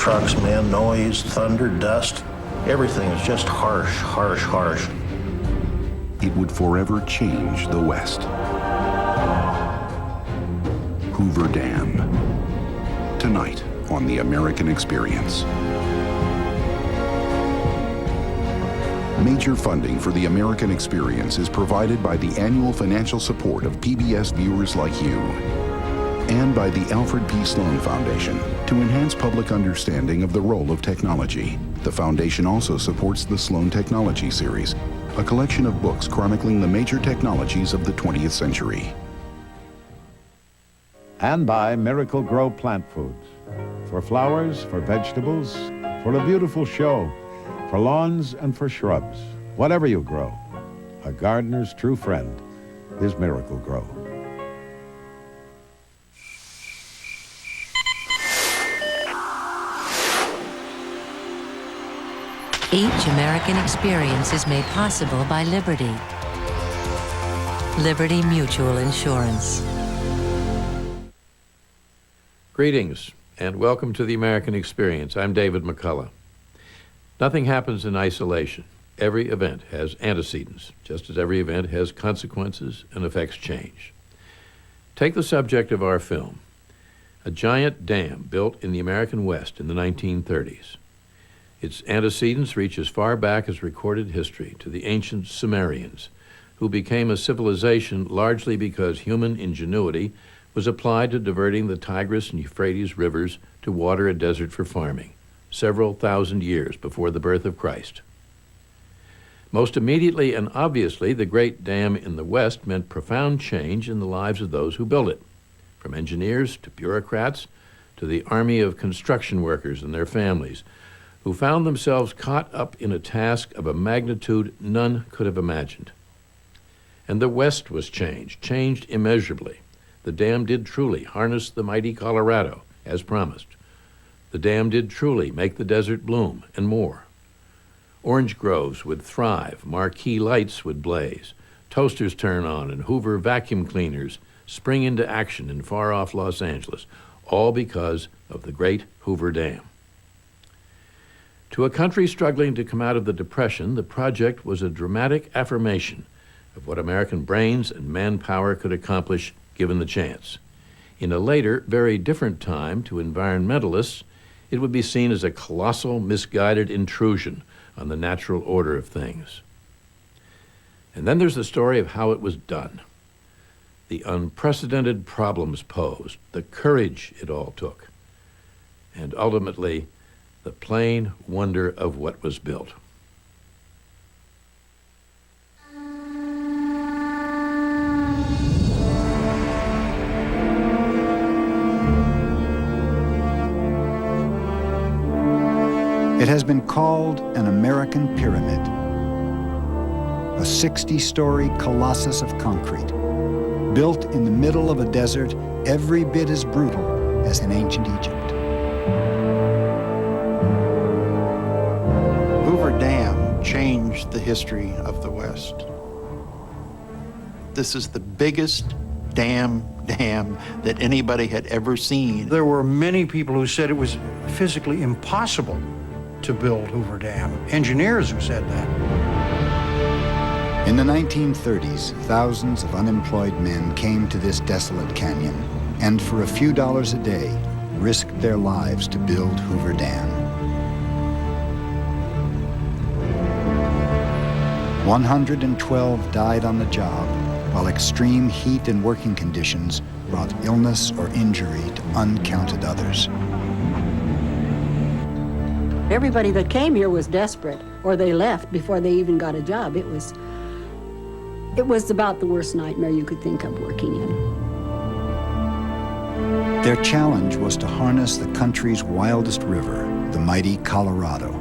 trucks, man, noise, thunder, dust. Everything is just harsh, harsh, harsh. It would forever change the West. Hoover Dam. Tonight on The American Experience. Major funding for The American Experience is provided by the annual financial support of PBS viewers like you, and by the Alfred P. Sloan Foundation to enhance public understanding of the role of technology. The foundation also supports the Sloan Technology Series, a collection of books chronicling the major technologies of the 20th century. And by Miracle Grow Plant Foods. For flowers, for vegetables, for a beautiful show, for lawns and for shrubs. Whatever you grow, a gardener's true friend is Miracle Grow. Each American experience is made possible by Liberty. Liberty Mutual Insurance. Greetings and welcome to the American Experience. I'm David McCullough. Nothing happens in isolation. Every event has antecedents, just as every event has consequences and affects change. Take the subject of our film, a giant dam built in the American West in the 1930s. Its antecedents reach as far back as recorded history to the ancient Sumerians, who became a civilization largely because human ingenuity was applied to diverting the Tigris and Euphrates rivers to water a desert for farming, several thousand years before the birth of Christ. Most immediately and obviously, the Great Dam in the West meant profound change in the lives of those who built it, from engineers to bureaucrats to the army of construction workers and their families, who found themselves caught up in a task of a magnitude none could have imagined. And the West was changed immeasurably. The dam did truly harness the mighty Colorado, as promised. The dam did truly make the desert bloom, and more. Orange groves would thrive, marquee lights would blaze, toasters turn on, and Hoover vacuum cleaners spring into action in far-off Los Angeles, all because of the great Hoover Dam. To a country struggling to come out of the Depression, the project was a dramatic affirmation of what American brains and manpower could accomplish given the chance. In a later, very different time to environmentalists, it would be seen as a colossal, misguided intrusion on the natural order of things. And then there's the story of how it was done. The unprecedented problems posed, the courage it all took, and ultimately, the plain wonder of what was built. It has been called an American pyramid, a 60-story colossus of concrete, built in the middle of a desert every bit as brutal as in ancient Egypt. Hoover Dam changed the history of the West. This is the biggest dam that anybody had ever seen. There were many people who said it was physically impossible to build Hoover Dam. Engineers who said that. In the 1930s, thousands of unemployed men came to this desolate canyon and for a few dollars a day risked their lives to build Hoover Dam. 112 died on the job, while extreme heat and working conditions brought illness or injury to uncounted others. Everybody that came here was desperate, or they left before they even got a job. It was about the worst nightmare you could think of working in. Their challenge was to harness the country's wildest river, the mighty Colorado,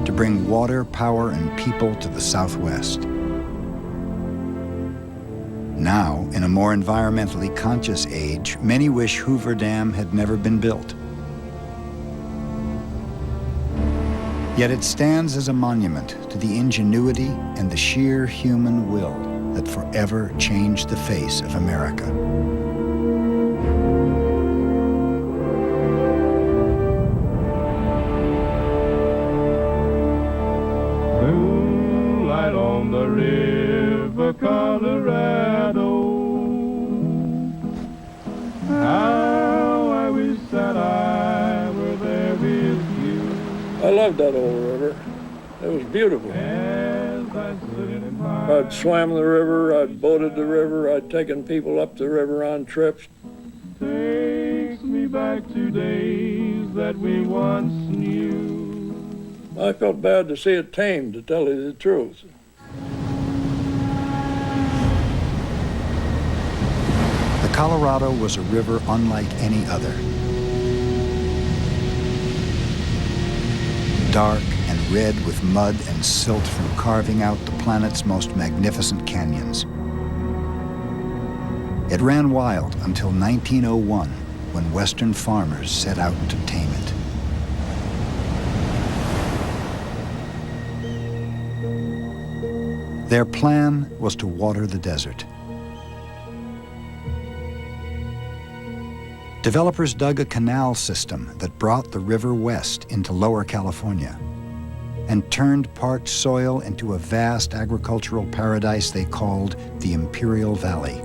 to bring water, power, and people to the Southwest. Now, in a more environmentally conscious age, many wish Hoover Dam had never been built. Yet it stands as a monument to the ingenuity and the sheer human will that forever changed the face of America. I loved that old river. It was beautiful. I'd swam the river, I'd boated the river, I'd taken people up the river on trips. Takes me back to days that we once knew. I felt bad to see it tamed, to tell you the truth. The Colorado was a river unlike any other. Dark and red with mud and silt from carving out the planet's most magnificent canyons. It ran wild until 1901, when Western farmers set out to tame it. Their plan was to water the desert. Developers dug a canal system that brought the river west into Lower California and turned parched soil into a vast agricultural paradise they called the Imperial Valley.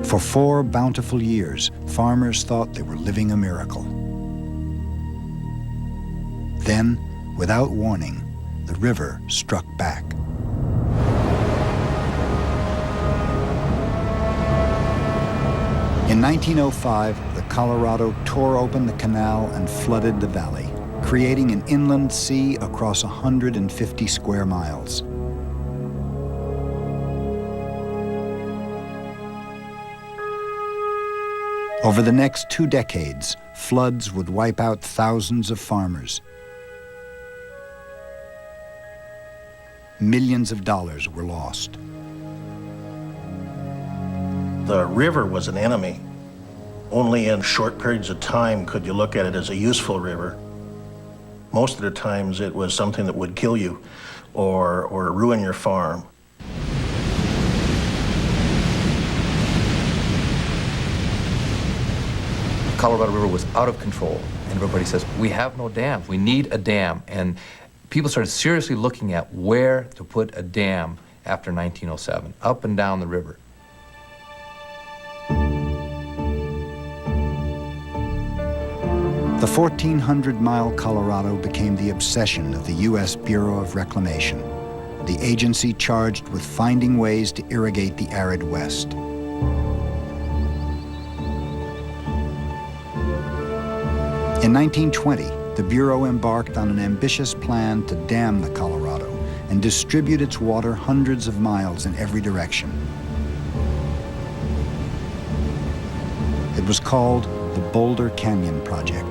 For 4 bountiful years, farmers thought they were living a miracle. Then, without warning, the river struck back. In 1905, the Colorado tore open the canal and flooded the valley, creating an inland sea across 150 square miles. Over the next 2 decades, floods would wipe out thousands of farmers. Millions of dollars were lost. The river was an enemy. Only in short periods of time could you look at it as a useful river. Most of the times it was something that would kill you or ruin your farm. The Colorado River was out of control, and everybody says, we have no dams, we need a dam. And people started seriously looking at where to put a dam after 1907, up and down the river. The 1,400-mile Colorado became the obsession of the U.S. Bureau of Reclamation, the agency charged with finding ways to irrigate the arid West. In 1920, the Bureau embarked on an ambitious plan to dam the Colorado and distribute its water hundreds of miles in every direction. It was called the Boulder Canyon Project.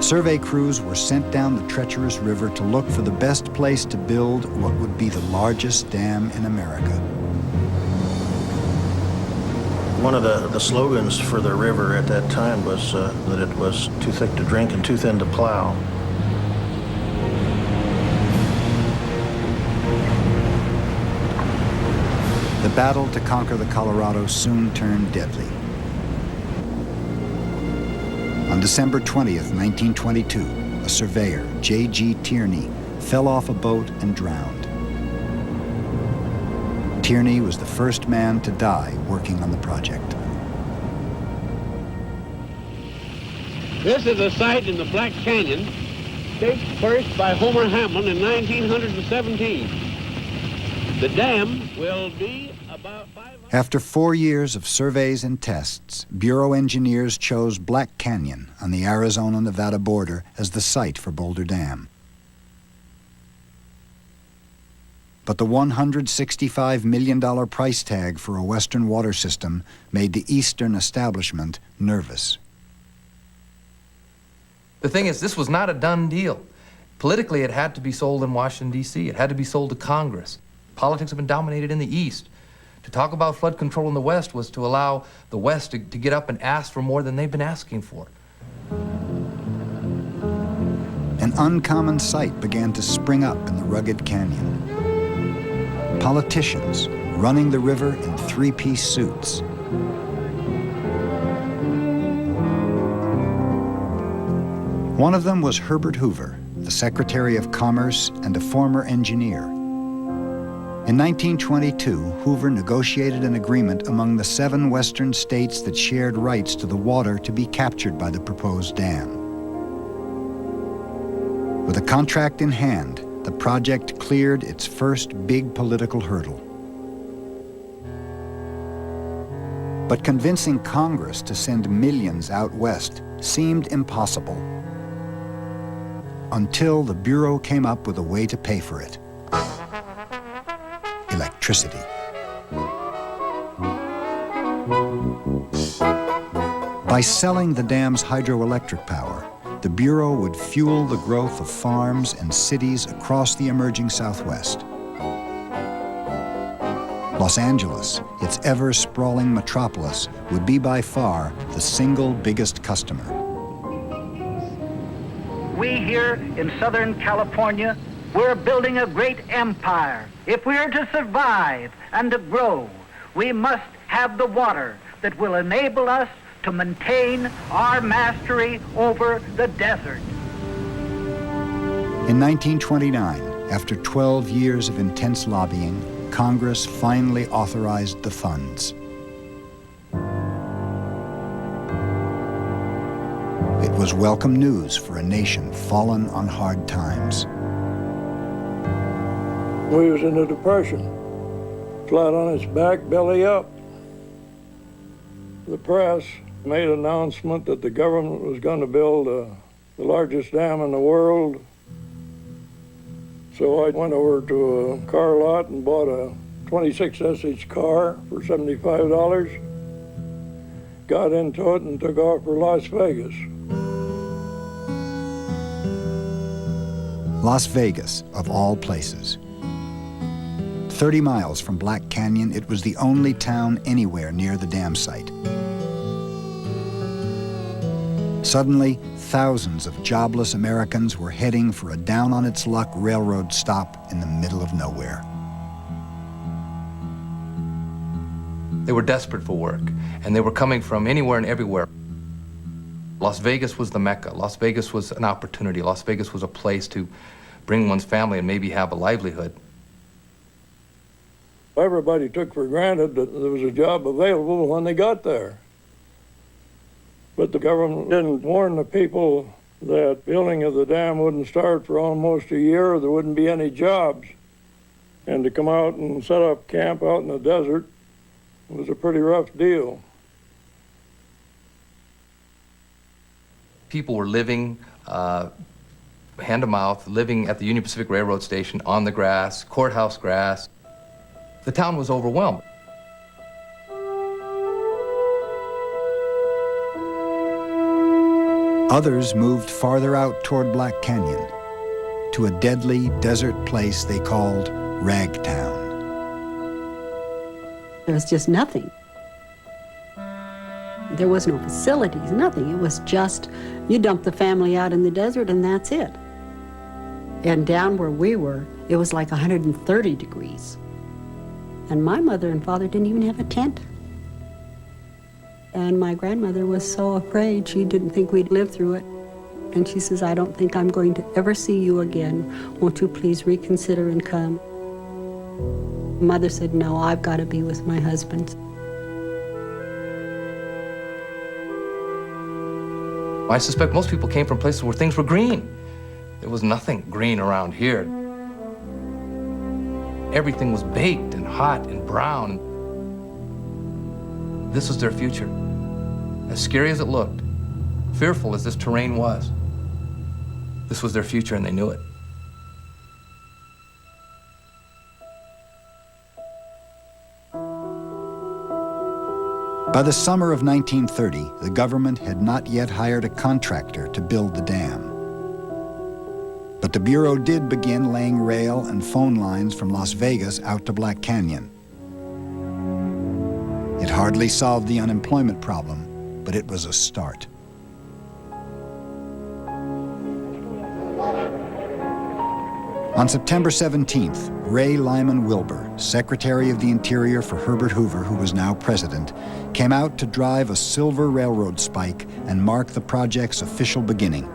Survey crews were sent down the treacherous river to look for the best place to build what would be the largest dam in America. One of the slogans for the river at that time was that it was too thick to drink and too thin to plow. The battle to conquer the Colorado soon turned deadly. On December 20th, 1922, a surveyor, J.G. Tierney, fell off a boat and drowned. Tierney was the first man to die working on the project. This is a site in the Black Canyon, staked first by Homer Hamlin in 1917. The dam will be about 500... After 4 years of surveys and tests, Bureau engineers chose Black Canyon on the Arizona-Nevada border as the site for Boulder Dam. But the $165 million price tag for a Western water system made the Eastern establishment nervous. The thing is, this was not a done deal. Politically, it had to be sold in Washington, D.C. It had to be sold to Congress. Politics have been dominated in the East. To talk about flood control in the West was to allow the West to get up and ask for more than they've been asking for. An uncommon sight began to spring up in the rugged canyon. Politicians running the river in three-piece suits. One of them was Herbert Hoover, the Secretary of Commerce and a former engineer. In 1922, Hoover negotiated an agreement among the 7 western states that shared rights to the water to be captured by the proposed dam. With a contract in hand, the project cleared its first big political hurdle. But convincing Congress to send millions out west seemed impossible until the Bureau came up with a way to pay for it: electricity. By selling the dam's hydroelectric power, the Bureau would fuel the growth of farms and cities across the emerging Southwest. Los Angeles, its ever-sprawling metropolis, would be by far the single biggest customer. We here in Southern California, we're building a great empire. If we are to survive and to grow, we must have the water that will enable us to maintain our mastery over the desert. In 1929, after 12 years of intense lobbying, Congress finally authorized the funds. It was welcome news for a nation fallen on hard times. We was in a depression, flat on its back, belly up. The press made an announcement that the government was going to build the largest dam in the world. So I went over to a car lot and bought a 26-SH car for $75, got into it and took off for Las Vegas. Las Vegas, of all places. 30 miles from Black Canyon, it was the only town anywhere near the dam site. Suddenly, thousands of jobless Americans were heading for a down-on-its-luck railroad stop in the middle of nowhere. They were desperate for work, and they were coming from anywhere and everywhere. Las Vegas was the Mecca. Las Vegas was an opportunity. Las Vegas was a place to bring one's family and maybe have a livelihood. Everybody took for granted that there was a job available when they got there. But the government didn't warn the people that building of the dam wouldn't start for almost a year, there wouldn't be any jobs. And to come out and set up camp out in the desert was a pretty rough deal. People were living hand to mouth, living at the Union Pacific Railroad station on the grass, courthouse grass. The town was overwhelmed. Others moved farther out toward Black Canyon, to a deadly desert place they called Ragtown. There was just nothing. There was no facilities, nothing. It was just, you dump the family out in the desert and that's it. And down where we were, it was like 130 degrees. And my mother and father didn't even have a tent. And my grandmother was so afraid, she didn't think we'd live through it. And she says, I don't think I'm going to ever see you again. Won't you please reconsider and come? Mother said, no, I've got to be with my husband. I suspect most people came from places where things were green. There was nothing green around here. Everything was baked and hot and brown. This was their future. As scary as it looked, fearful as this terrain was, this was their future and they knew it. By the summer of 1930, the government had not yet hired a contractor to build the dam. But the Bureau did begin laying rail and phone lines from Las Vegas out to Black Canyon. It hardly solved the unemployment problem, but it was a start. On September 17th, Ray Lyman Wilbur, Secretary of the Interior for Herbert Hoover, who was now president, came out to drive a silver railroad spike and mark the project's official beginning.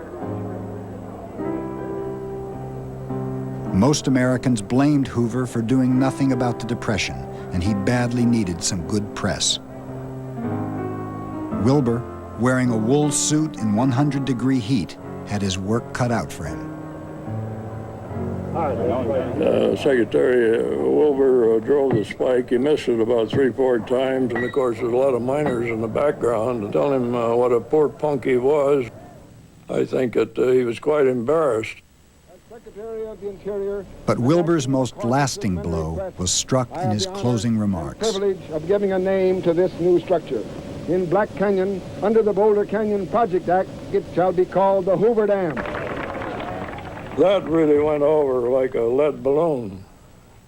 Most Americans blamed Hoover for doing nothing about the Depression, and he badly needed some good press. Wilbur, wearing a wool suit in 100-degree heat, had his work cut out for him. Secretary Wilbur drove the spike. He missed it about 3-4 times, and of course there's a lot of miners in the background and telling him what a poor punk he was. I think that he was quite embarrassed. Secretary of the Interior. But Wilbur's most lasting blow was struck in his closing remarks. Privilege of giving a name to this new structure. In Black Canyon, under the Boulder Canyon Project Act, it shall be called the Hoover Dam. That really went over like a lead balloon.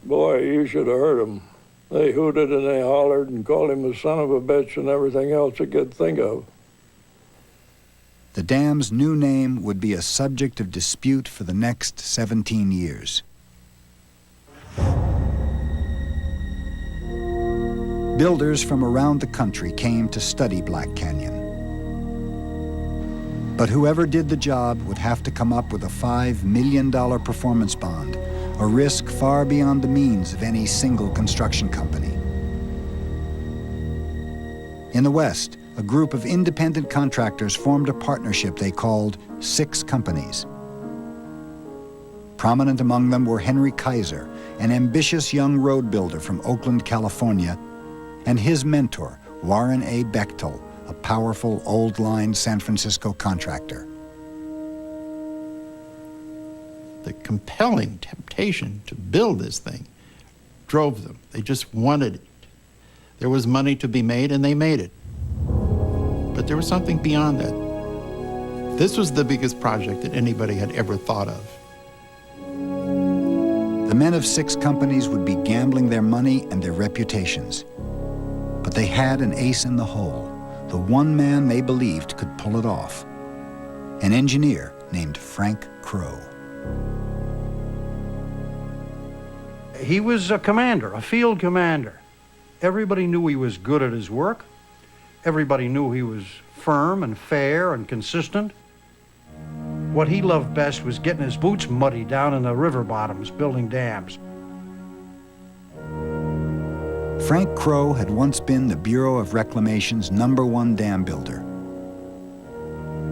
Boy, you should have heard them. They hooted and they hollered and called him a son of a bitch and everything else they could think of. The dam's new name would be a subject of dispute for the next 17 years. Builders from around the country came to study Black Canyon. But whoever did the job would have to come up with a $5 million performance bond, a risk far beyond the means of any single construction company. In the West, a group of independent contractors formed a partnership they called 6 Companies. Prominent among them were Henry Kaiser, an ambitious young road builder from Oakland, California, and his mentor, Warren A. Bechtel, a powerful old-line San Francisco contractor. The compelling temptation to build this thing drove them. They just wanted it. There was money to be made, and they made it. But there was something beyond that. This was the biggest project that anybody had ever thought of. The men of 6 Companies would be gambling their money and their reputations. But they had an ace in the hole, the one man they believed could pull it off, an engineer named Frank Crowe. He was a commander, a field commander. Everybody knew he was good at his work. Everybody knew he was firm and fair and consistent. What he loved best was getting his boots muddy down in the river bottoms, building dams. Frank Crowe had once been the Bureau of Reclamation's #1 dam builder.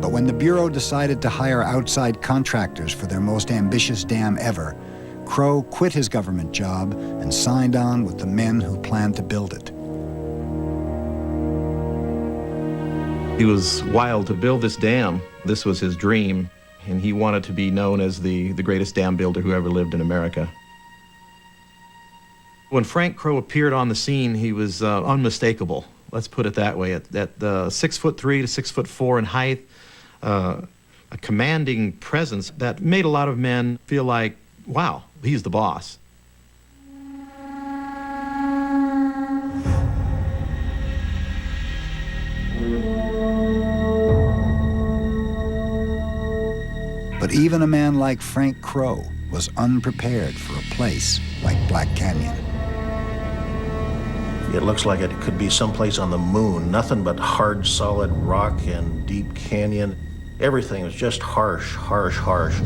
But when the Bureau decided to hire outside contractors for their most ambitious dam ever, Crowe quit his government job and signed on with the men who planned to build it. He was wild to build this dam. This was his dream, and he wanted to be known as the greatest dam builder who ever lived in America. When Frank Crowe appeared on the scene, he was unmistakable. Let's put it that way. At 6'3" to 6'4" in height, a commanding presence that made a lot of men feel like, wow, he's the boss. But even a man like Frank Crowe was unprepared for a place like Black Canyon. It looks like it could be someplace on the moon, nothing but hard, solid rock and deep canyon. Everything was just harsh, harsh, harsh.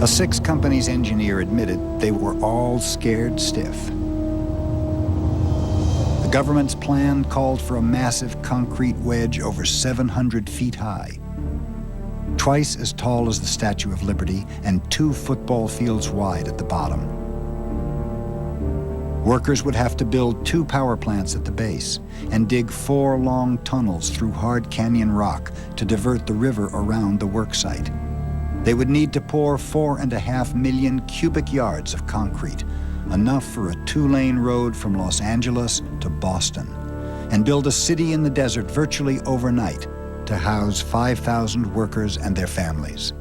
A 6 Companies engineer admitted they were all scared stiff. The government's plan called for a massive concrete wedge over 700 feet high, twice as tall as the Statue of Liberty and 2 football fields wide at the bottom. Workers would have to build 2 power plants at the base and dig 4 long tunnels through hard canyon rock to divert the river around the work site. They would need to pour 4.5 million cubic yards of concrete, enough for a 2-lane road from Los Angeles to Boston, and build a city in the desert virtually overnight to house 5,000 workers and their families.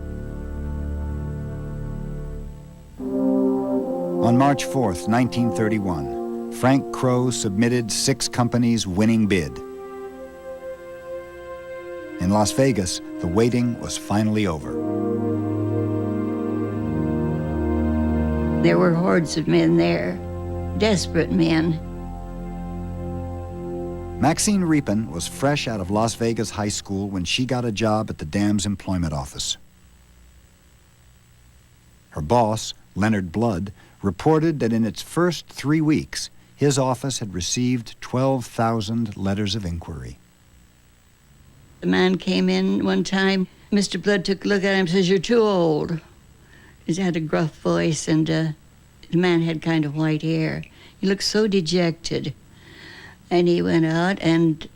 On March 4th, 1931, Frank Crowe submitted 6 Companies' winning bid. In Las Vegas, the waiting was finally over. There were hordes of men there, desperate men. Maxine Riepen was fresh out of Las Vegas High School when she got a job at the dam's employment office. Her boss, Leonard Blood, reported that in its first 3 weeks, his office had received 12,000 letters of inquiry. The man came in one time. Mr. Blood took a look at him and says, "You're too old." He had a gruff voice, and the man had kind of white hair. He looked so dejected. And he went out, and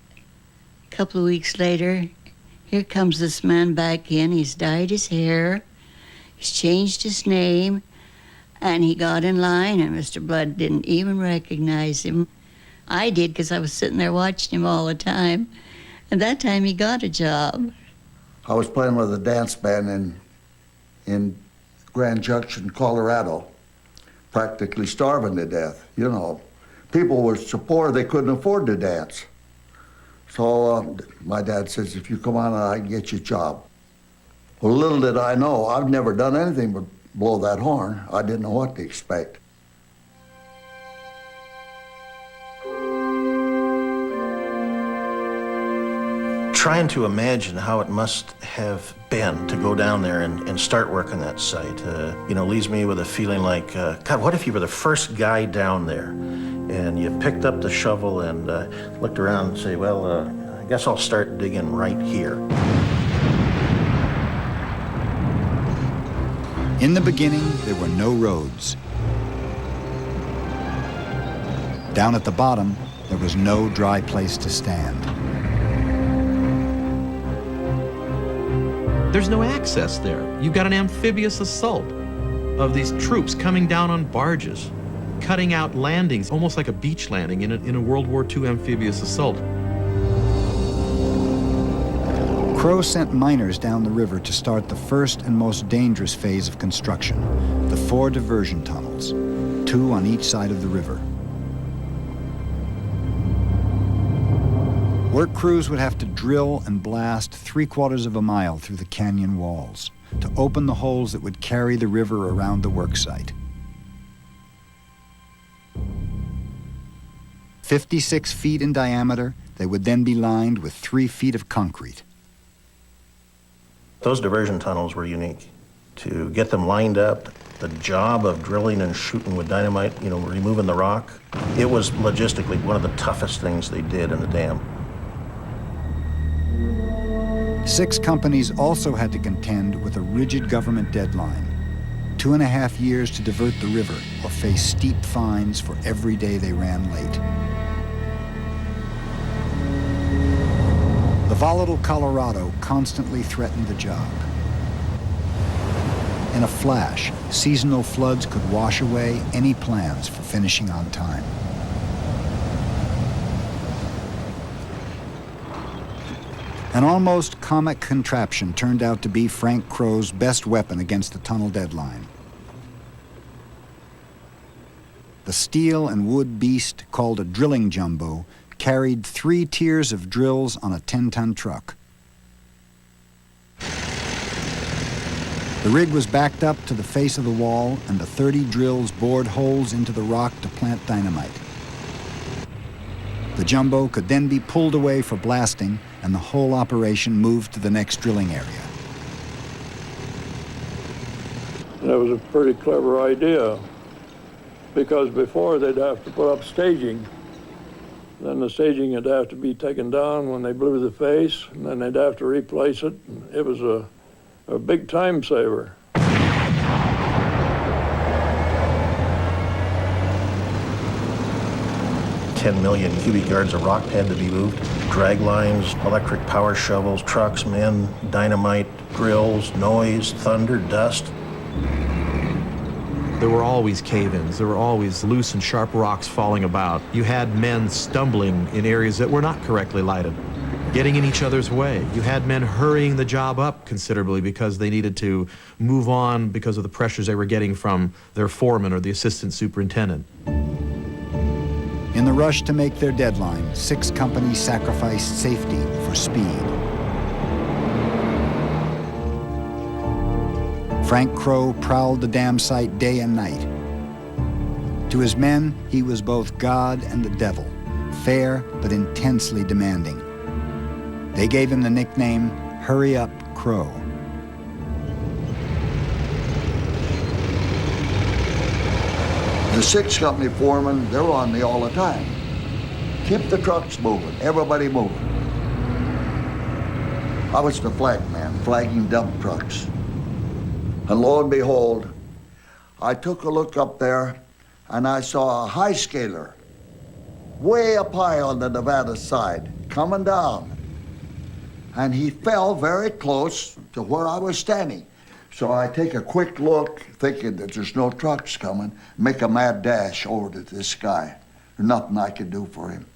a couple of weeks later, here comes this man back in. He's dyed his hair, he's changed his name, and he got in line, and Mr. Blood didn't even recognize him. I did, because I was sitting there watching him all the time. And that time he got a job. I was playing with a dance band in Grand Junction, Colorado, practically starving to death, you know. People were so poor they couldn't afford to dance. So my dad says, "If you come on, I can get you a job." Well, little did I know, I've never done anything but blow that horn. I didn't know what to expect. Trying to imagine how it must have been to go down there and start working that site, leaves me with a feeling like, God, what if you were the first guy down there and you picked up the shovel and looked around and say, well, I guess I'll start digging right here. In the beginning, there were no roads. Down at the bottom, there was no dry place to stand. There's no access there. You've got an amphibious assault of these troops coming down on barges, cutting out landings, almost like a beach landing in a World War II amphibious assault. Crow sent miners down the river to start the first and most dangerous phase of construction, the 4 diversion tunnels, 2 on each side of the river. Work crews would have to drill and blast 3/4 of a mile through the canyon walls to open the holes that would carry the river around the work site. 56 feet in diameter, they would then be lined with 3 feet of concrete. Those diversion tunnels were unique. To get them lined up, the job of drilling and shooting with dynamite, removing the rock, it was logistically one of the toughest things they did in the dam. 6 companies also had to contend with a rigid government deadline. 2.5 years to divert the river or face steep fines for every day they ran late. The volatile Colorado constantly threatened the job. In a flash, seasonal floods could wash away any plans for finishing on time. An almost comic contraption turned out to be Frank Crow's best weapon against the tunnel deadline. The steel and wood beast, called a drilling jumbo, carried 3 tiers of drills on a 10-ton truck. The rig was backed up to the face of the wall, and the 30 drills bored holes into the rock to plant dynamite. The jumbo could then be pulled away for blasting, and the whole operation moved to the next drilling area. That was a pretty clever idea, because before they'd have to put up staging. Then the staging would have to be taken down when they blew the face, and then they'd have to replace it. It was a big time saver. 10 million cubic yards of rock had to be moved. Drag lines, electric power shovels, trucks, men, dynamite, drills, noise, thunder, dust. There were always cave-ins. There were always loose and sharp rocks falling about. You had men stumbling in areas that were not correctly lighted, getting in each other's way. You had men hurrying the job up considerably because they needed to move on because of the pressures they were getting from their foreman or the assistant superintendent. In the rush to make their deadline, 6 companies sacrificed safety for speed. Frank Crow prowled the dam site day and night. To his men, he was both God and the devil, fair but intensely demanding. They gave him the nickname Hurry Up Crow. The 6 company foremen, they were on me all the time. Keep the trucks moving, everybody moving. I was the flag man, flagging dump trucks. And lo and behold, I took a look up there and I saw a high scaler way up high on the Nevada side, coming down. And he fell very close to where I was standing. So I take a quick look, thinking that there's no trucks coming, make a mad dash over to this guy. There's nothing I could do for him.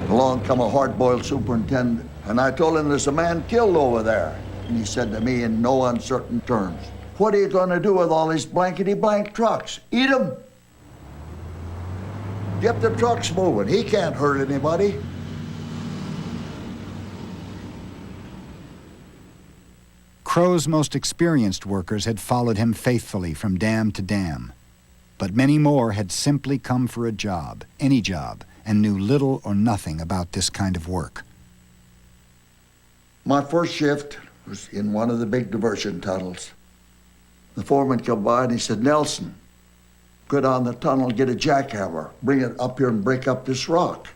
Along come a hard-boiled superintendent, and I told him there's a man killed over there. And he said to me in no uncertain terms, "What are you gonna do with all these blankety-blank trucks? Eat them? Get the trucks moving. He can't hurt anybody." Crow's most experienced workers had followed him faithfully from dam to dam. But many more had simply come for a job, any job, and knew little or nothing about this kind of work. My first shift was in one of the big diversion tunnels. The foreman came by and he said, "Nelson, go down the tunnel, get a jackhammer, bring it up here and break up this rock."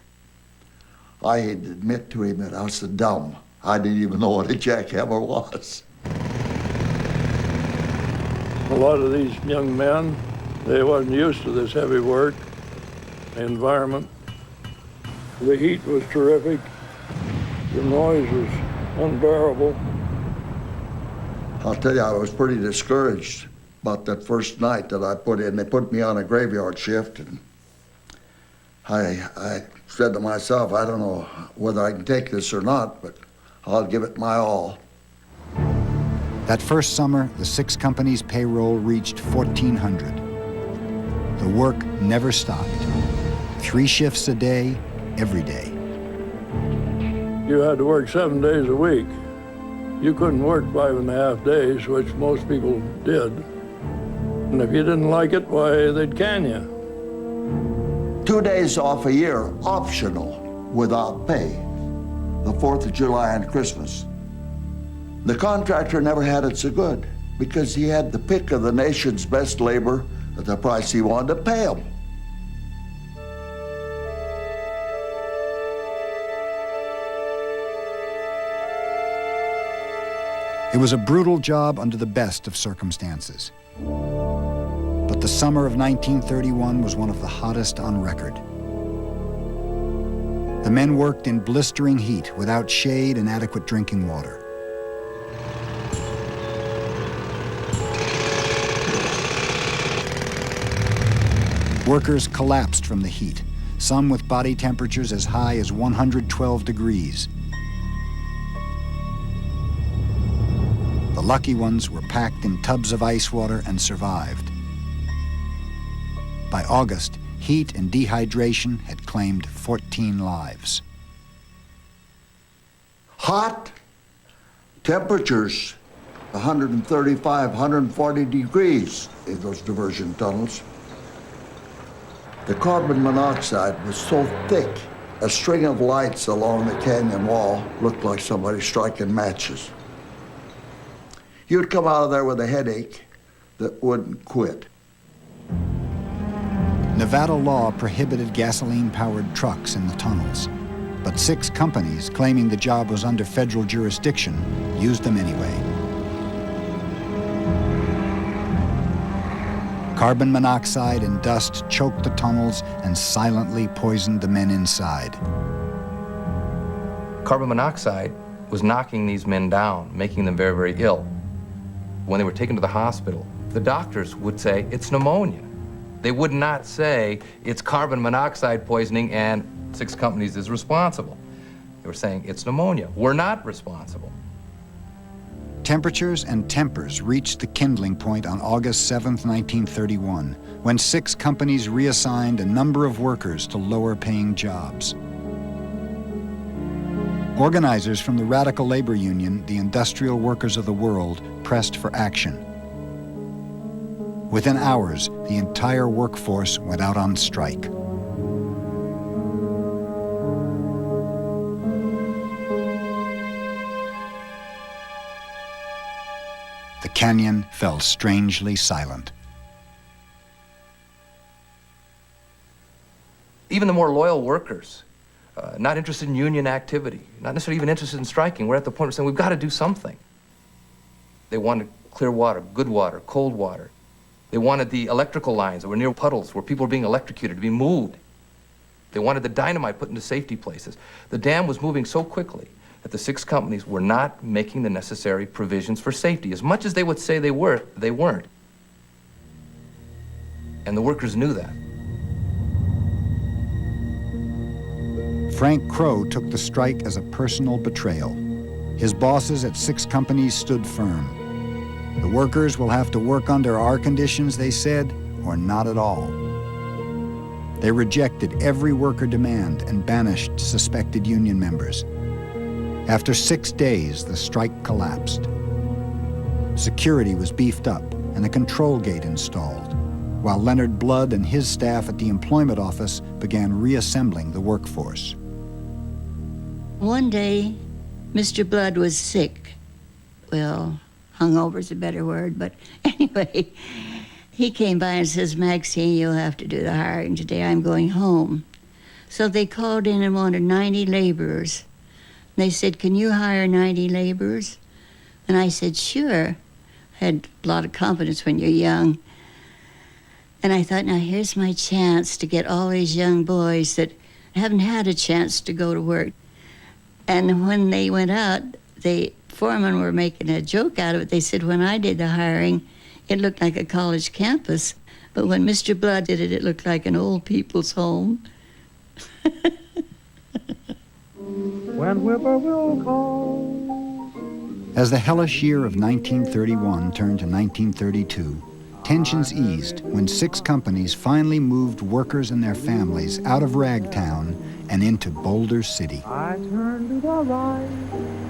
I had to admit to him that I was so dumb. I didn't even know what a jackhammer was. A lot of these young men, they wasn't used to this heavy work, environment. The heat was terrific. The noise was unbearable. I'll tell you, I was pretty discouraged about that first night that I put in. They put me on a graveyard shift, and I said to myself, I don't know whether I can take this or not, but I'll give it my all. That first summer, the 6 companies' payroll reached 1,400. The work never stopped. 3 shifts a day, every day. You had to work 7 days a week. You couldn't work 5.5 days, which most people did. And if you didn't like it, why, they'd can you. 2 days off a year, optional, without pay. The 4th of July and Christmas. The contractor never had it so good because he had the pick of the nation's best labor at the price he wanted to pay them. It was a brutal job under the best of circumstances. But the summer of 1931 was one of the hottest on record. The men worked in blistering heat without shade and adequate drinking water. Workers collapsed from the heat, some with body temperatures as high as 112 degrees. The lucky ones were packed in tubs of ice water and survived. By August, heat and dehydration had claimed 14 lives. Hot temperatures, 135, 140 degrees in those diversion tunnels. The carbon monoxide was so thick, a string of lights along the canyon wall looked like somebody striking matches. You'd come out of there with a headache that wouldn't quit. Nevada law prohibited gasoline-powered trucks in the tunnels, but 6 companies, claiming the job was under federal jurisdiction, used them anyway. Carbon monoxide and dust choked the tunnels and silently poisoned the men inside. Carbon monoxide was knocking these men down, making them very, very ill. When they were taken to the hospital, the doctors would say it's pneumonia. They would not say it's carbon monoxide poisoning and 6 companies is responsible. They were saying it's pneumonia. We're not responsible. Temperatures and tempers reached the kindling point on August 7, 1931, when 6 companies reassigned a number of workers to lower-paying jobs. Organizers from the radical labor union, the Industrial Workers of the World, pressed for action. Within hours, the entire workforce went out on strike. canyon fell strangely silent. Even the more loyal workers, not interested in union activity, not necessarily even interested in striking, we're at the point of saying, we've got to do something. They wanted clear water, good water, cold water. They wanted the electrical lines that were near puddles where people were being electrocuted to be moved. They wanted the dynamite put into safety places. The dam was moving so quickly that the 6 companies were not making the necessary provisions for safety. As much as they would say they were, they weren't. And the workers knew that. Frank Crow took the strike as a personal betrayal. His bosses at 6 companies stood firm. The workers will have to work under our conditions, they said, or not at all. They rejected every worker demand and banished suspected union members. After 6 days, the strike collapsed. Security was beefed up and a control gate installed, while Leonard Blood and his staff at the employment office began reassembling the workforce. One day, Mr. Blood was sick. Well, hungover's a better word, but anyway, he came by and says, Maxine, you'll have to do the hiring today. I'm going home. So they called in and wanted 90 laborers. They said, can you hire 90 laborers? And I said, sure. I had a lot of confidence when you're young. And I thought, now here's my chance to get all these young boys that haven't had a chance to go to work. And when they went out, the foremen were making a joke out of it. They said, when I did the hiring, it looked like a college campus. But when Mr. Blood did it, it looked like an old people's home. When whippoorwill calls. As the hellish year of 1931 turned to 1932, tensions eased when 6 companies finally moved workers and their families out of Ragtown and into Boulder City. I turn to the right.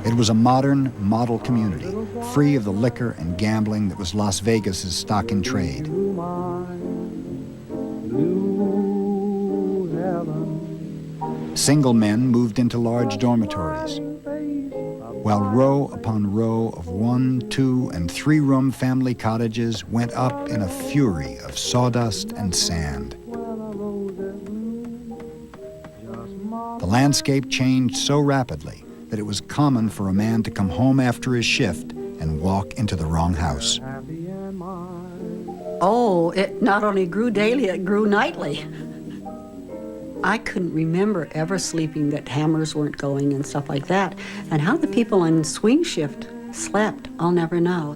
It was a modern model community, free of the liquor and gambling that was Las Vegas's stock in trade. Single men moved into large dormitories, while row upon row of 1-, 2-, and 3-room family cottages went up in a fury of sawdust and sand. The landscape changed so rapidly that it was common for a man to come home after his shift and walk into the wrong house. Oh, it not only grew daily, it grew nightly. I couldn't remember ever sleeping that hammers weren't going and stuff like that. And how the people on swing shift slept, I'll never know.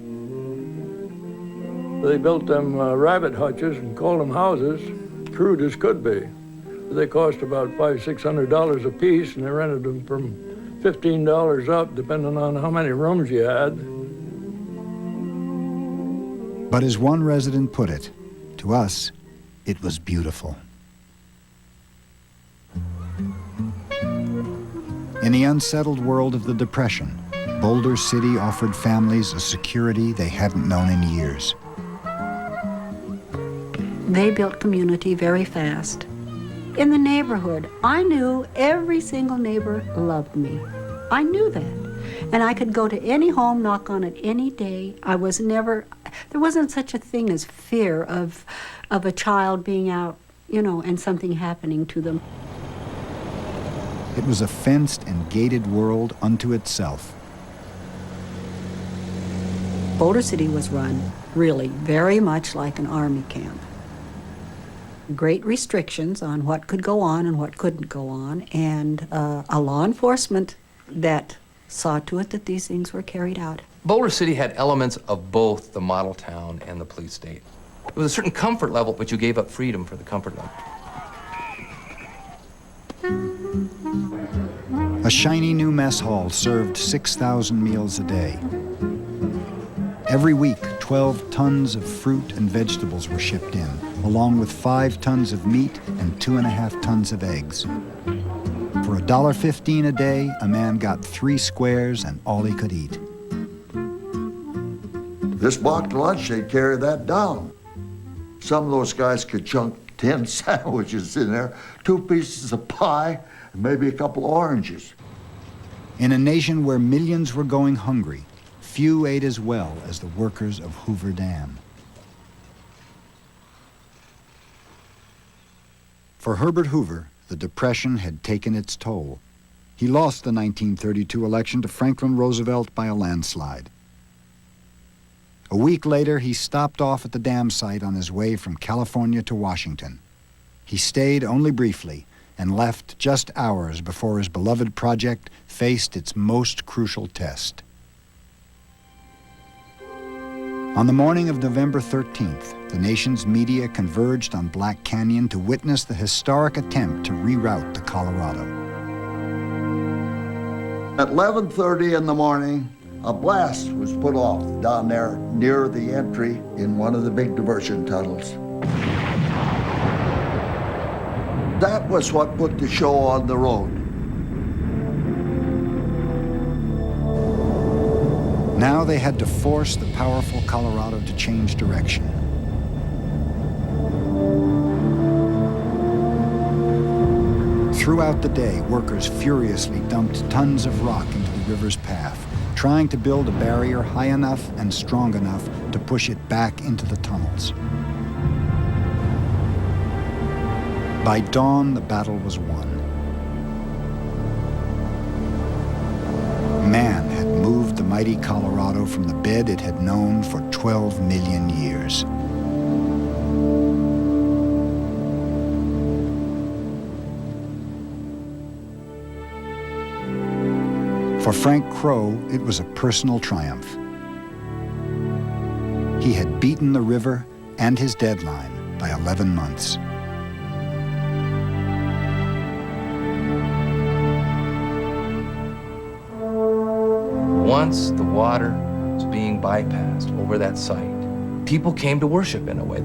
They built them rabbit hutches and called them houses, crude as could be. They cost about $500–600 a piece, and they rented them from $15 up, depending on how many rooms you had. But as one resident put it, to us, it was beautiful. In the unsettled world of the Depression, Boulder City offered families a security they hadn't known in years. They built community very fast. In the neighborhood, I knew every single neighbor loved me. I knew that. And I could go to any home, knock on it any day. There wasn't such a thing as fear of a child being out, and something happening to them. It was a fenced and gated world unto itself. Boulder City was run, really, very much like an army camp. Great restrictions on what could go on and what couldn't go on, and a law enforcement that saw to it that these things were carried out. Boulder City had elements of both the model town and the police state. There was a certain comfort level, but you gave up freedom for the comfort level. A shiny new mess hall served 6,000 meals a day. Every week, 12 tons of fruit and vegetables were shipped in, along with 5 tons of meat and 2.5 tons of eggs. For $1.15 a day, a man got 3 squares and all he could eat. This boxed lunch, they'd carry that down. Some of those guys could chunk 10 sandwiches in there, 2 pieces of pie, and maybe a couple oranges. In a nation where millions were going hungry, few ate as well as the workers of Hoover Dam. For Herbert Hoover, the Depression had taken its toll. He lost the 1932 election to Franklin Roosevelt by a landslide. A week later, he stopped off at the dam site on his way from California to Washington. He stayed only briefly and left just hours before his beloved project faced its most crucial test. On the morning of November 13th, the nation's media converged on Black Canyon to witness the historic attempt to reroute the Colorado. At 11:30 in the morning, a blast was put off down there near the entry in one of the big diversion tunnels. That was what put the show on the road. Now they had to force the powerful Colorado to change direction. Throughout the day, workers furiously dumped tons of rock into the river's path, trying to build a barrier high enough and strong enough to push it back into the tunnels. By dawn, the battle was won. Man had moved the mighty Colorado from the bed it had known for 12 million years. For Frank Crow, it was a personal triumph. He had beaten the river and his deadline by 11 months. Once the water was being bypassed over that site, people came to worship in a way.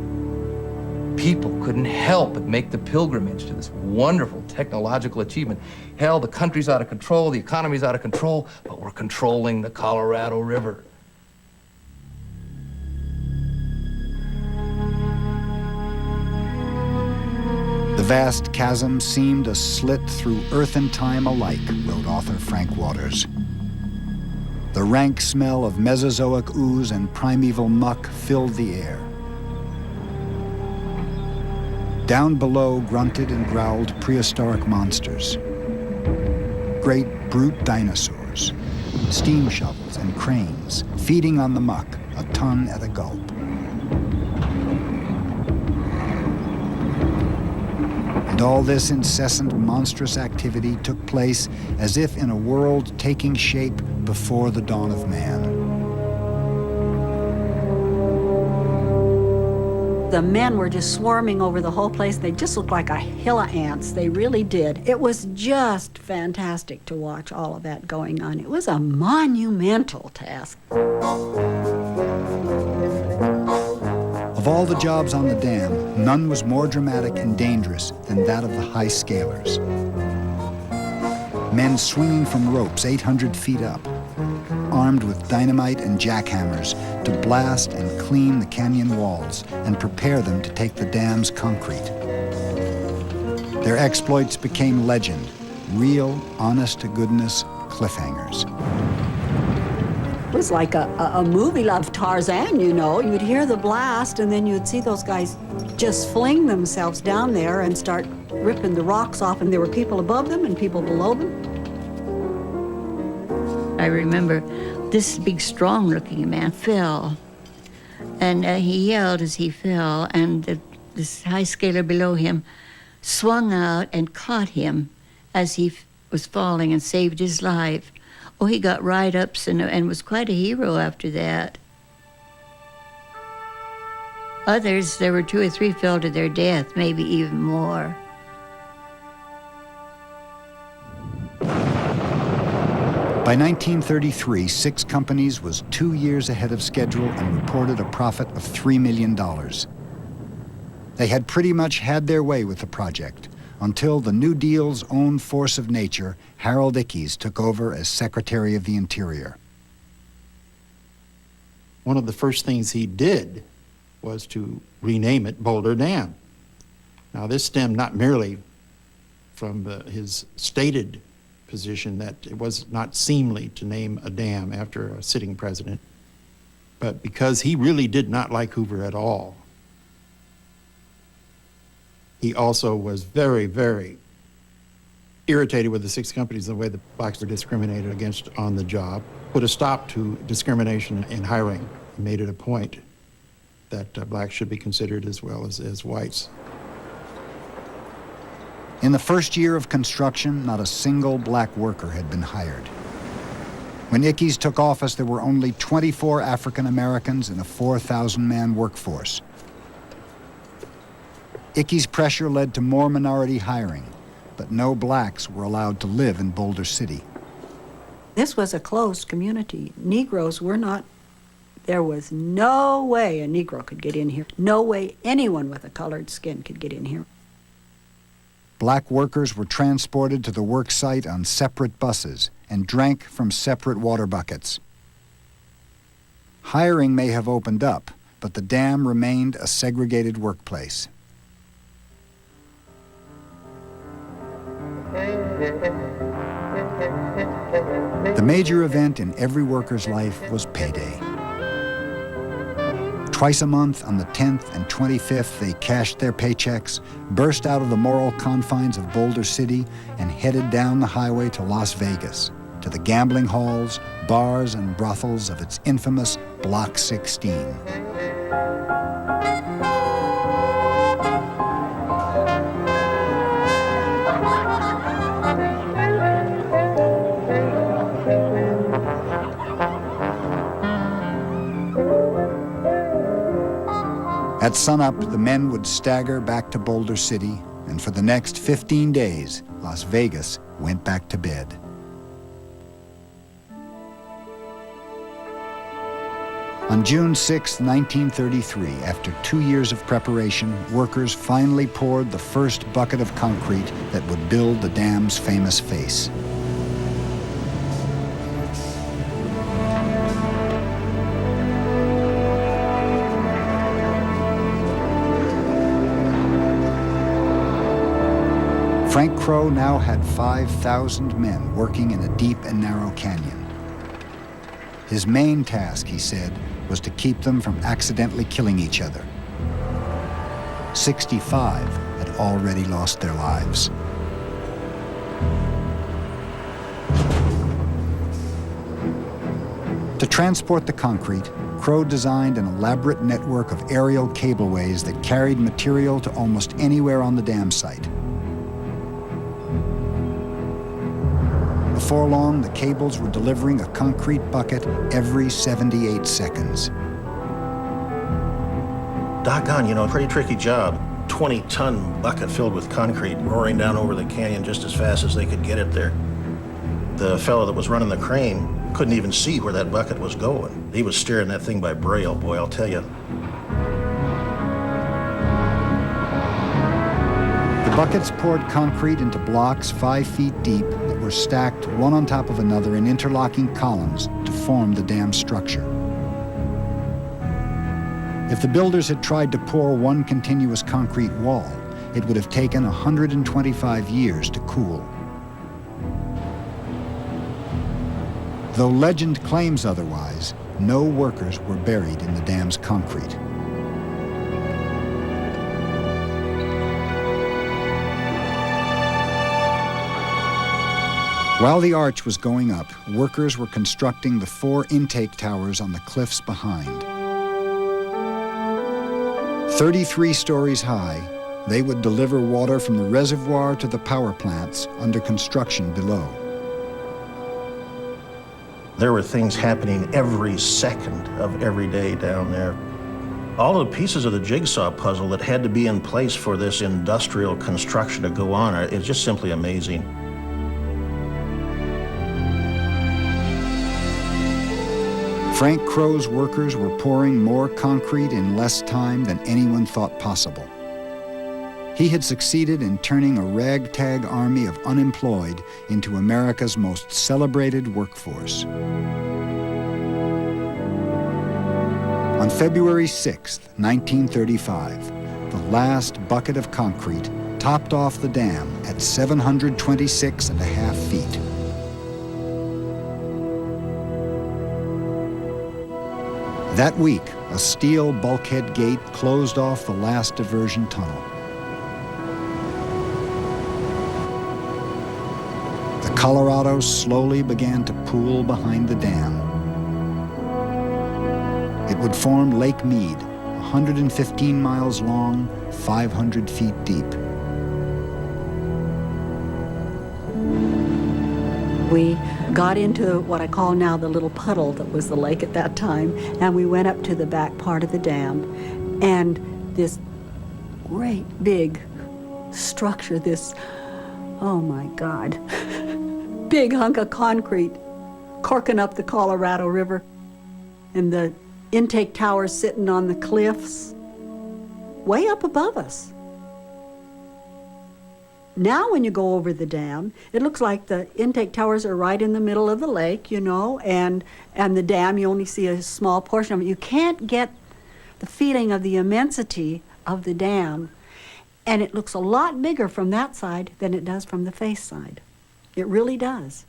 People couldn't help but make the pilgrimage to this wonderful technological achievement. Hell, the country's out of control, the economy's out of control, but we're controlling the Colorado River. The vast chasm seemed a slit through earth and time alike, wrote author Frank Waters. The rank smell of Mesozoic ooze and primeval muck filled the air. Down below grunted and growled prehistoric monsters. Great brute dinosaurs, steam shovels and cranes, feeding on the muck, a ton at a gulp. And all this incessant monstrous activity took place as if in a world taking shape before the dawn of man. The men were just swarming over the whole place. They just looked like a hill of ants. They really did. It was just fantastic to watch all of that going on. It was a monumental task. Of all the jobs on the dam, none was more dramatic and dangerous than that of the high scalers. Men swinging from ropes 800 feet up, armed with dynamite and jackhammers to blast and clean the canyon walls and prepare them to take the dam's concrete. Their exploits became legend, real, honest-to-goodness cliffhangers. It was like a movie of Tarzan, you know. You'd hear the blast, and then you'd see those guys just fling themselves down there and start ripping the rocks off, and there were people above them and people below them. I remember this big, strong-looking man fell, and he yelled as he fell, and this high scaler below him swung out and caught him as he was falling and saved his life. Oh, he got write-ups and was quite a hero after that. Others, there were 2 or 3 fell to their death, maybe even more. By 1933, 6 Companies was 2 years ahead of schedule and reported a profit of $3 million. They had pretty much had their way with the project until the New Deal's own force of nature, Harold Ickes, took over as Secretary of the Interior. One of the first things he did was to rename it Boulder Dam. Now, this stemmed not merely from his stated position that it was not seemly to name a dam after a sitting president. But because he really did not like Hoover at all, he also was very, very irritated with the six companies, the way the blacks were discriminated against on the job, put a stop to discrimination in hiring. He made it a point that blacks should be considered as well as whites. In the first year of construction, not a single black worker had been hired. When Ickes took office, there were only 24 African Americans in a 4,000-man workforce. Ickes' pressure led to more minority hiring, but no blacks were allowed to live in Boulder City. This was a closed community. Negroes were not, there was no way a Negro could get in here. No way anyone with a colored skin could get in here. Black workers were transported to the work site on separate buses and drank from separate water buckets. Hiring may have opened up, but the dam remained a segregated workplace. The major event in every worker's life was payday. Twice a month, on the 10th and 25th, they cashed their paychecks, burst out of the moral confines of Boulder City, and headed down the highway to Las Vegas, to the gambling halls, bars, and brothels of its infamous Block 16. At sunup, the men would stagger back to Boulder City, and for the next 15 days, Las Vegas went back to bed. On June 6, 1933, after 2 years of preparation, workers finally poured the first bucket of concrete that would build the dam's famous face. Frank Crow now had 5,000 men working in a deep and narrow canyon. His main task, he said, was to keep them from accidentally killing each other. 65 had already lost their lives. To transport the concrete, Crow designed an elaborate network of aerial cableways that carried material to almost anywhere on the dam site. Before long, the cables were delivering a concrete bucket every 78 seconds. Doggone, pretty tricky job. 20-ton bucket filled with concrete roaring down over the canyon just as fast as they could get it there. The fellow that was running the crane couldn't even see where that bucket was going. He was steering that thing by braille, boy, I'll tell you. The buckets poured concrete into blocks 5 feet deep that were stacked one on top of another in interlocking columns to form the dam structure. If the builders had tried to pour one continuous concrete wall, it would have taken 125 years to cool. Though legend claims otherwise, no workers were buried in the dam's concrete. While the arch was going up, workers were constructing the 4 intake towers on the cliffs behind. 33 stories high, they would deliver water from the reservoir to the power plants under construction below. There were things happening every second of every day down there. All the pieces of the jigsaw puzzle that had to be in place for this industrial construction to go on is just simply amazing. Frank Crow's workers were pouring more concrete in less time than anyone thought possible. He had succeeded in turning a ragtag army of unemployed into America's most celebrated workforce. On February 6, 1935, the last bucket of concrete topped off the dam at 726.5 feet. That week, a steel bulkhead gate closed off the last diversion tunnel. The Colorado slowly began to pool behind the dam. It would form Lake Mead, 115 miles long, 500 feet deep. We got into what I call now the little puddle that was the lake at that time, and we went up to the back part of the dam, and this great big structure, this, oh my God, big hunk of concrete corking up the Colorado River, and the intake towers sitting on the cliffs way up above us. Now when you go over the dam, it looks like the intake towers are right in the middle of the lake, you know, and the dam, you only see a small portion of it. You can't get the feeling of the immensity of the dam, and it looks a lot bigger from that side than it does from the face side. It really does.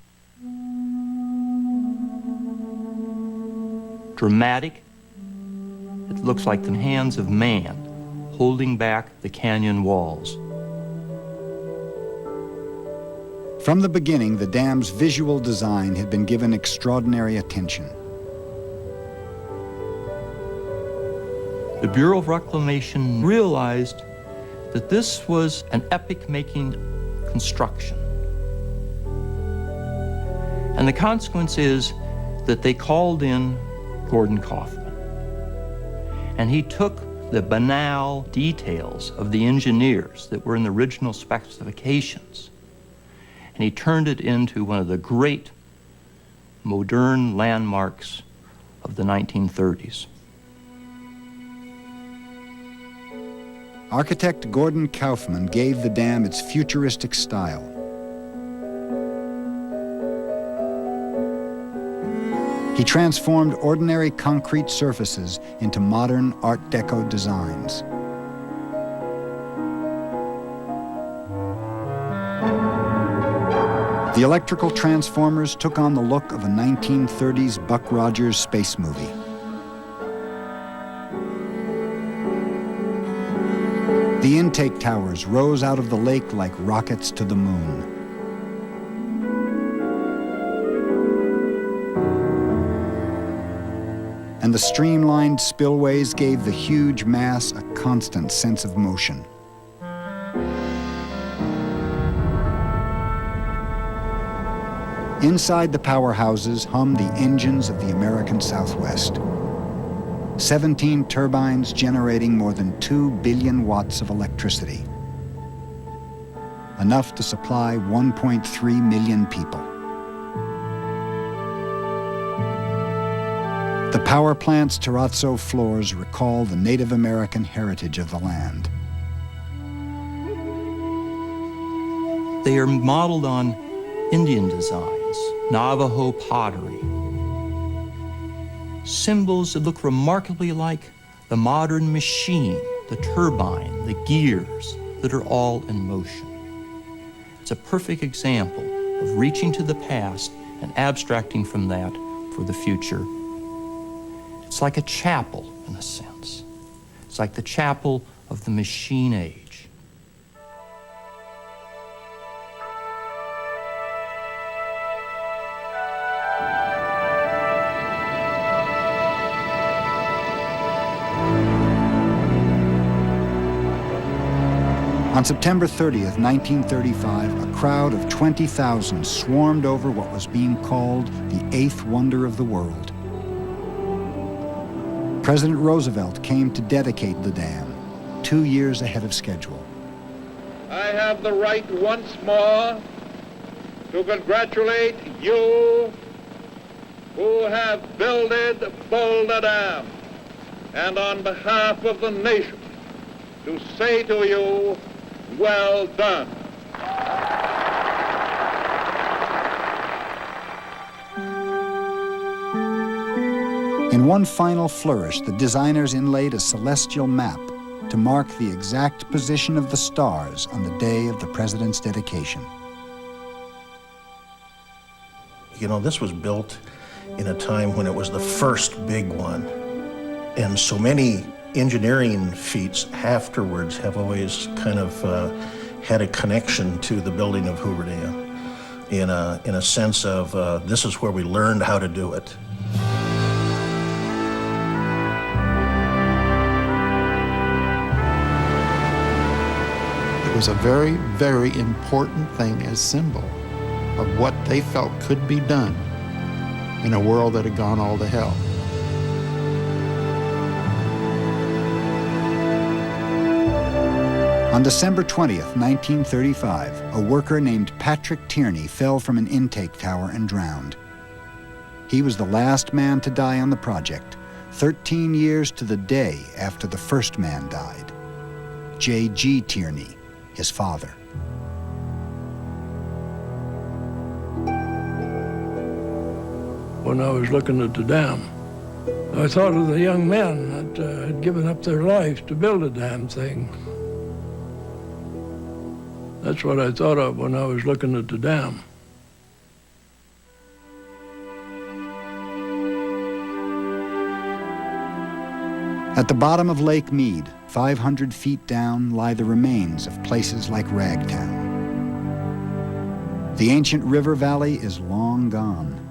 Dramatic. It looks like the hands of man holding back the canyon walls. From the beginning, the dam's visual design had been given extraordinary attention. The Bureau of Reclamation realized that this was an epic-making construction. And the consequence is that they called in Gordon Kaufman. And he took the banal details of the engineers that were in the original specifications, and he turned it into one of the great modern landmarks of the 1930s. Architect Gordon Kaufman gave the dam its futuristic style. He transformed ordinary concrete surfaces into modern Art Deco designs. The electrical transformers took on the look of a 1930s Buck Rogers space movie. The intake towers rose out of the lake like rockets to the moon. And the streamlined spillways gave the huge mass a constant sense of motion. Inside the powerhouses hummed the engines of the American Southwest. 17 turbines generating more than 2 billion watts of electricity. Enough to supply 1.3 million people. The power plant's terrazzo floors recall the Native American heritage of the land. They are modeled on Indian designs, Navajo pottery, symbols that look remarkably like the modern machine, the turbine, the gears that are all in motion. It's a perfect example of reaching to the past and abstracting from that for the future. It's like a chapel, in a sense. It's like the chapel of the machine age. On September 30th, 1935, a crowd of 20,000 swarmed over what was being called the eighth wonder of the world. President Roosevelt came to dedicate the dam 2 years ahead of schedule. I have the right once more to congratulate you who have builded Boulder Dam, and on behalf of the nation to say to you, well done. In one final flourish, the designers inlaid a celestial map to mark the exact position of the stars on the day of the president's dedication. You know, this was built in a time when it was the first big one. And so many engineering feats afterwards have always kind of had a connection to the building of Hoover Dam in a sense of this is where we learned how to do it. It was a very, very important thing as symbol of what they felt could be done in a world that had gone all to hell. On December 20th, 1935, a worker named Patrick Tierney fell from an intake tower and drowned. He was the last man to die on the project, 13 years to the day after the first man died. J.G. Tierney, his father. When I was looking at the dam, I thought of the young men that had given up their lives to build a damn thing. That's what I thought of when I was looking at the dam. At the bottom of Lake Mead, 500 feet down, lie the remains of places like Ragtown. The ancient river valley is long gone.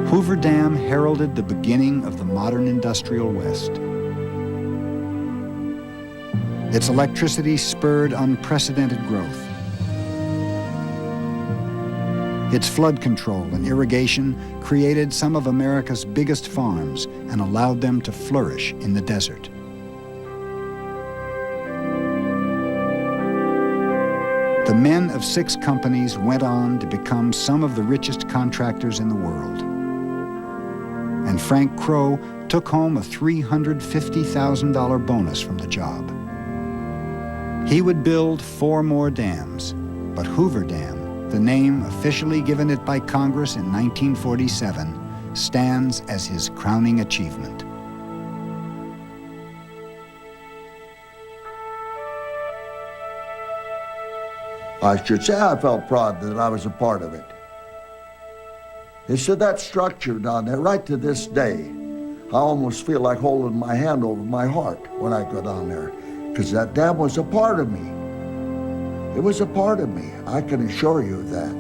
Hoover Dam heralded the beginning of the modern industrial West. Its electricity spurred unprecedented growth. Its flood control and irrigation created some of America's biggest farms and allowed them to flourish in the desert. The men of 6 companies went on to become some of the richest contractors in the world. And Frank Crow took home a $350,000 bonus from the job. He would build 4 more dams, but Hoover Dam, the name officially given it by Congress in 1947, stands as his crowning achievement. I should say I felt proud that I was a part of it. It's to that structure down there, right to this day, I almost feel like holding my hand over my heart when I go down there, because that dam was a part of me. It was a part of me, I can assure you of that.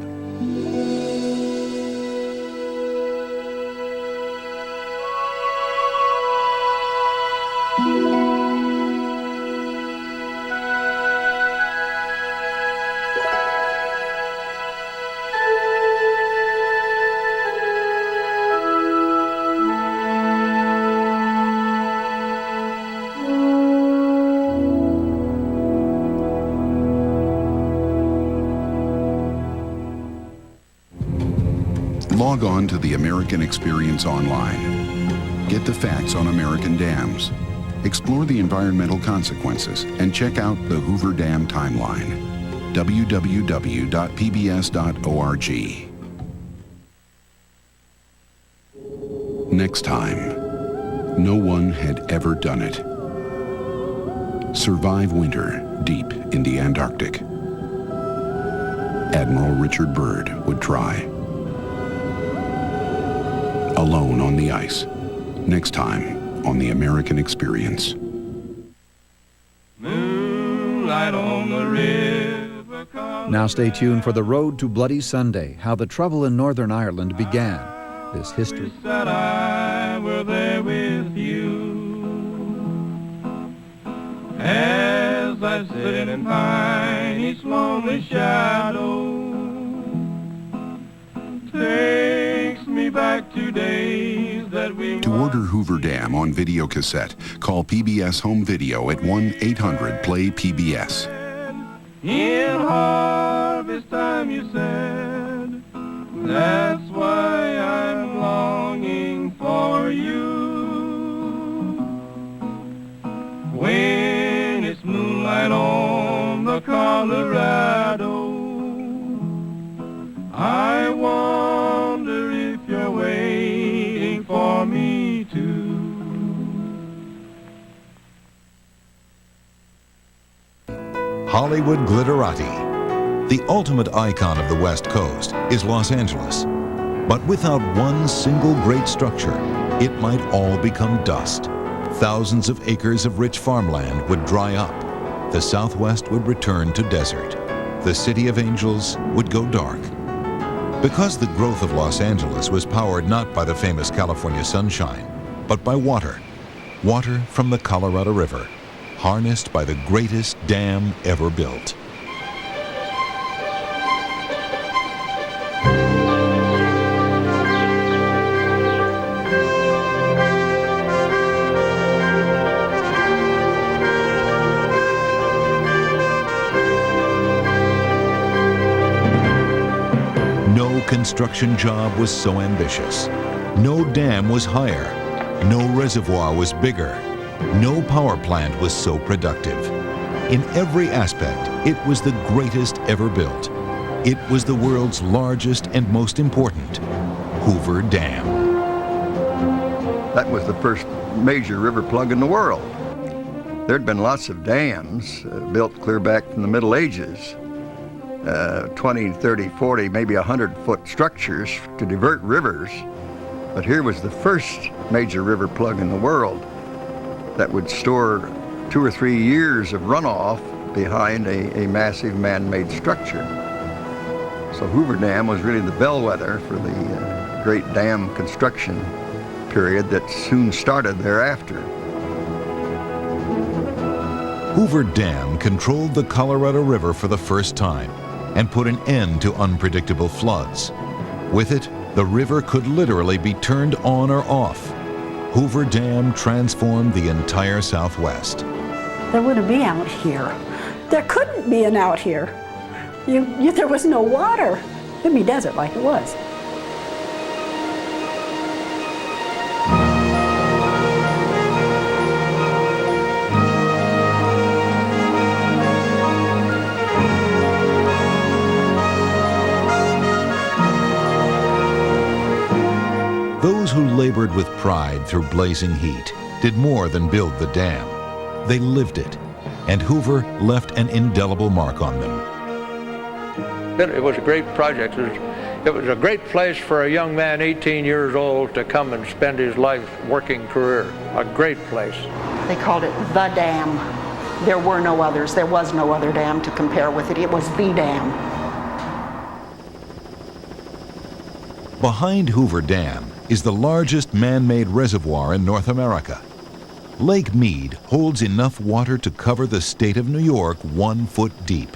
Log on to the American Experience online. Get the facts on American dams. Explore the environmental consequences and check out the Hoover Dam timeline. www.pbs.org. Next time, no one had ever done it. Survive winter deep in the Antarctic. Admiral Richard Byrd would try. Alone on the ice. Next time on the American Experience. Moonlight on the river. Now stay tuned for The Road to Bloody Sunday, how the trouble in Northern Ireland began. This history. That I were there with you as I sit and find each lonely shadow takes me back to days that we. To order Hoover Dam on video cassette, call PBS Home Video at 1-800-PLAY-PBS. In harvest time you said, that's why I'm longing for you. When it's moonlight on the Colorado, I wonder if you're waiting for me too. Hollywood glitterati. The ultimate icon of the West Coast is Los Angeles. But without one single great structure, it might all become dust. Thousands of acres of rich farmland would dry up. The Southwest would return to desert. The City of Angels would go dark. Because the growth of Los Angeles was powered not by the famous California sunshine, but by water. Water from the Colorado River, harnessed by the greatest dam ever built. No construction job was so ambitious. No dam was higher. No reservoir was bigger. No power plant was so productive. In every aspect, it was the greatest ever built. It was the world's largest and most important, Hoover Dam. That was the first major river plug in the world. There'd been lots of dams built clear back from the Middle Ages. 20, 30, 40, maybe 100-foot structures to divert rivers. But here was the first major river plug in the world that would store 2 or 3 years of runoff behind a massive man-made structure. So Hoover Dam was really the bellwether for the great dam construction period that soon started thereafter. Hoover Dam controlled the Colorado River for the first time and put an end to unpredictable floods. With it, the river could literally be turned on or off. Hoover Dam transformed the entire Southwest. There wouldn't be out here. There couldn't be an out here. There was no water. It'd be desert like it was. Those who labored with pride through blazing heat did more than build the dam. They lived it, and Hoover left an indelible mark on them. It was a great project. It was a great place for a young man, 18 years old, to come and spend his life working career. A great place. They called it the dam. There were no others. There was no other dam to compare with it. It was the dam. Behind Hoover Dam is the largest man-made reservoir in North America. Lake Mead holds enough water to cover the state of New York 1 foot deep.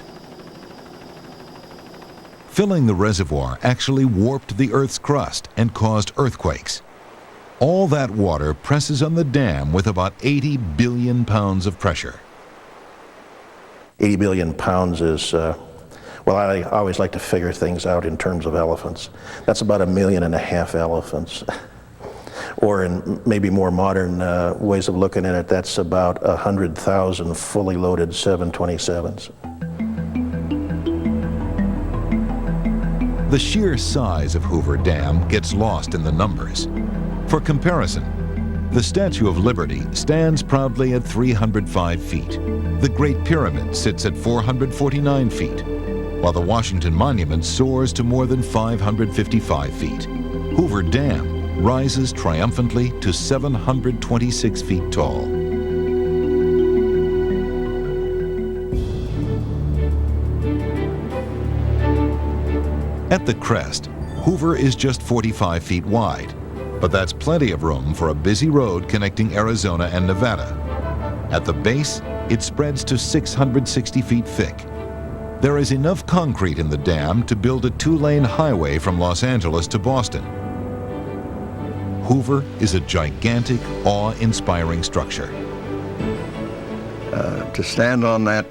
Filling the reservoir actually warped the Earth's crust and caused earthquakes. All that water presses on the dam with about 80 billion pounds of pressure. 80 billion pounds is, well, I always like to figure things out in terms of elephants. That's about 1.5 million elephants. Or in maybe more modern ways of looking at it, that's about 100,000 fully loaded 727s. The sheer size of Hoover Dam gets lost in the numbers. For comparison, the Statue of Liberty stands proudly at 305 feet. The Great Pyramid sits at 449 feet, while the Washington Monument soars to more than 555 feet. Hoover Dam rises triumphantly to 726 feet tall. At the crest, Hoover is just 45 feet wide, but that's plenty of room for a busy road connecting Arizona and Nevada. At the base, it spreads to 660 feet thick. There is enough concrete in the dam to build a 2-lane highway from Los Angeles to Boston. Hoover is a gigantic, awe-inspiring structure. To stand on that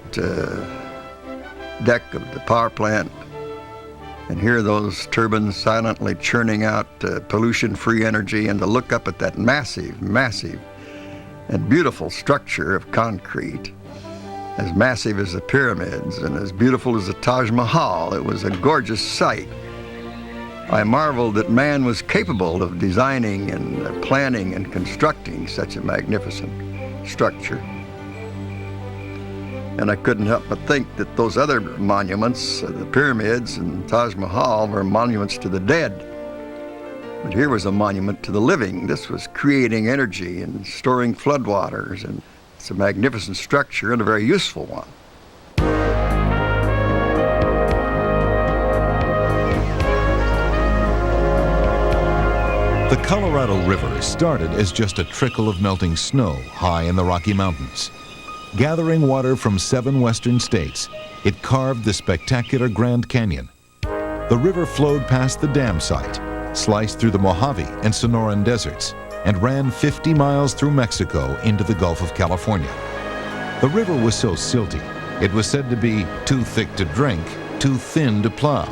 deck of the power plant and hear those turbines silently churning out pollution-free energy, and to look up at that massive, massive and beautiful structure of concrete, as massive as the pyramids and as beautiful as the Taj Mahal. It was a gorgeous sight. I marveled that man was capable of designing and planning and constructing such a magnificent structure. And I couldn't help but think that those other monuments, the pyramids and Taj Mahal, were monuments to the dead. But here was a monument to the living. This was creating energy and storing floodwaters, and it's a magnificent structure and a very useful one. The Colorado River started as just a trickle of melting snow high in the Rocky Mountains. Gathering water from 7 western states, it carved the spectacular Grand Canyon. The river flowed past the dam site, sliced through the Mojave and Sonoran deserts, and ran 50 miles through Mexico into the Gulf of California. The river was so silty, it was said to be too thick to drink, too thin to plow.